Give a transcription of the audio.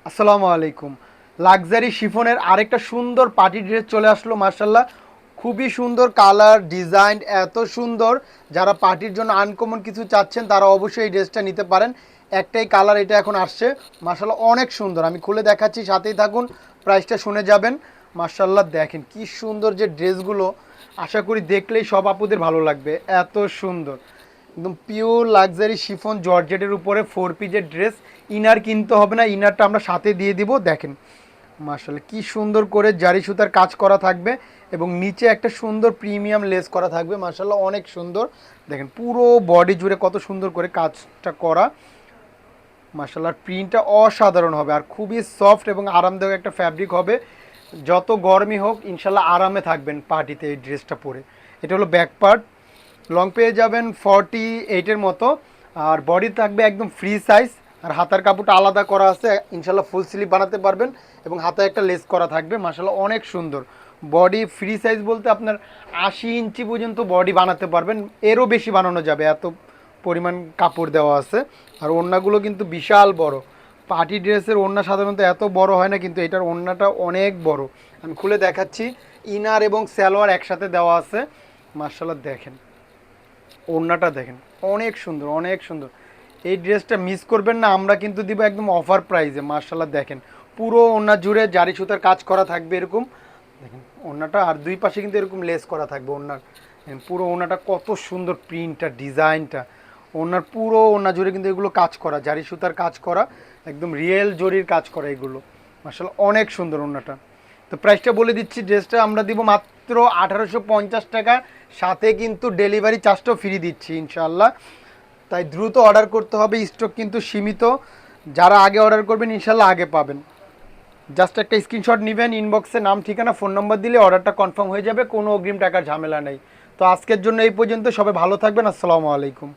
আসসালামু আলাইকুম। লাক্সারি শিফনের আরেকটা সুন্দর পার্টি ড্রেস চলে আসলো মার্শাল্লাহ। খুবই সুন্দর কালার ডিজাইন, এত সুন্দর। যারা পার্টির জন্য আনকমন কিছু চাচ্ছেন তারা অবশ্যই এই ড্রেসটা নিতে পারেন। একটাই কালার এটা এখন আসছে, মার্শাল্লাহ অনেক সুন্দর। আমি খুলে দেখাচ্ছি, সাথেই থাকুন, প্রাইসটা শুনে যাবেন। মার্শাল্লাহ দেখেন কি সুন্দর যে ড্রেসগুলো, আশা করি দেখলেই সব আপুদের ভালো লাগবে, এত সুন্দর। একদম পিওর লাক্সারি শিফন জর্জেটের উপরে 4 পিসের ড্রেস। ইনার কিনতে হবে না, ইনারটা আমরা সাথে দিয়ে দিব। দেখেন মার্শাল্লাহ কি সুন্দর করে জারি সুতার কাজ করা থাকবে এবং নিচে একটা সুন্দর প্রিমিয়াম লেস করা থাকবে। মার্শাল্লাহ অনেক সুন্দর। দেখেন পুরো বডি জুড়ে কত সুন্দর করে কাজটা করা। মার্শাল্লাহ প্রিন্টটা অসাধারণ হবে আর খুবই সফট এবং আরামদায়ক একটা ফ্যাব্রিক হবে। যত গরমই হোক ইনশাল্লাহ আরামে থাকবেন পার্টিতে এই ড্রেসটা পরে। এটা হলো ব্যাক পার্ট। লং পেয়ে যাবেন 48-এর মতো। আর বডি থাকবে একদম ফ্রি সাইজ। আর হাতার কাপড়টা আলাদা করা আছে, ইনশাল্লাহ ফুল স্লিভ বানাতে পারবেন। এবং হাতে একটা লেস করা থাকবে, মাশাল্লাহ অনেক সুন্দর। বডি ফ্রি সাইজ বলতে আপনার 80 ইঞ্চি পর্যন্ত বডি বানাতে পারবেন, এরও বেশি বানানো যাবে, এত পরিমাণ কাপড় দেওয়া আছে। আর ওড়নাগুলো কিন্তু বিশাল বড়। পার্টি ড্রেসের ওড়না সাধারণত এত বড় হয় না, কিন্তু এটার ওড়নাটা অনেক বড়। আমি খুলে দেখাচ্ছি, ইনার এবং সালোয়ার একসাথে দেওয়া আছে। মার্শাল্লাহ দেখেন ওড়নাটা দেখেন, অনেক সুন্দর অনেক সুন্দর। এই ড্রেসটা মিস করবেন না, আমরা কিন্তু দিব একদম অফার প্রাইসে। মার্শাল্লাহ দেখেন পুরো ওড়না জুড়ে জারি সুতার কাজ করা থাকবে এরকম। দেখেন ওড়নাটা, আর দুই পাশে কিন্তু এরকম লেস করা থাকবে ওড়নার। দেখেন পুরো ওড়নাটা কত সুন্দর, প্রিন্টটা ডিজাইনটা। ওড়নার পুরো ওড়না জুড়ে কিন্তু এগুলো কাজ করা, জারি সুতার কাজ করা, একদম রিয়েল জরির কাজ করা এগুলো। মার্শাল্লাহ অনেক সুন্দর ওড়নাটা। তো প্রাইসটা বলে দিচ্ছি, ড্রেসটা আমরা দিব মাত্র 1850 টাকা। সাথে কিন্তু ডেলিভারি চার্জটাও ফ্রি দিচ্ছি ইনশাআল্লাহ। তাই দ্রুত অর্ডার করতে হবে, স্টক কিন্তু সীমিত। যারা আগে অর্ডার করবেন ইনশাল্লাহ আগে পাবেন। জাস্ট একটা স্ক্রিনশট নেবেন, ইনবক্সে নাম ঠিকানা ফোন নম্বর দিলে অর্ডারটা কনফার্ম হয়ে যাবে, কোনো অগ্রিম টাকার ঝামেলা নেই। তো আজকের জন্য এই পর্যন্ত, সবাই ভালো থাকবেন। আসসালামু আলাইকুম।